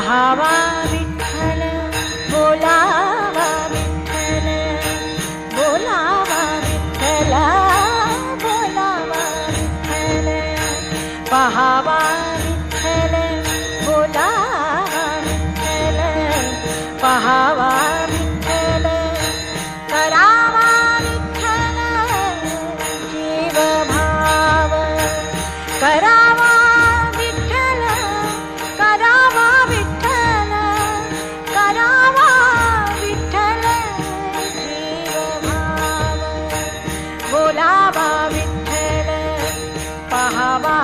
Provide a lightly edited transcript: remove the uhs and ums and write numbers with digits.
पहावा विठ्ठल बोलावा विठ्ठल बोलावा विठ्ठल बोलावा विठ्ठल पहावा विठ्ठल बोलावा विठ्ठल पहावा विठ्ठल करावा विठ्ठल जीव भाव करावा विठ्ठल करावा विठ्ठल करावा विठ्ठल जीव भाव बोलावा विठ्ठल पहावा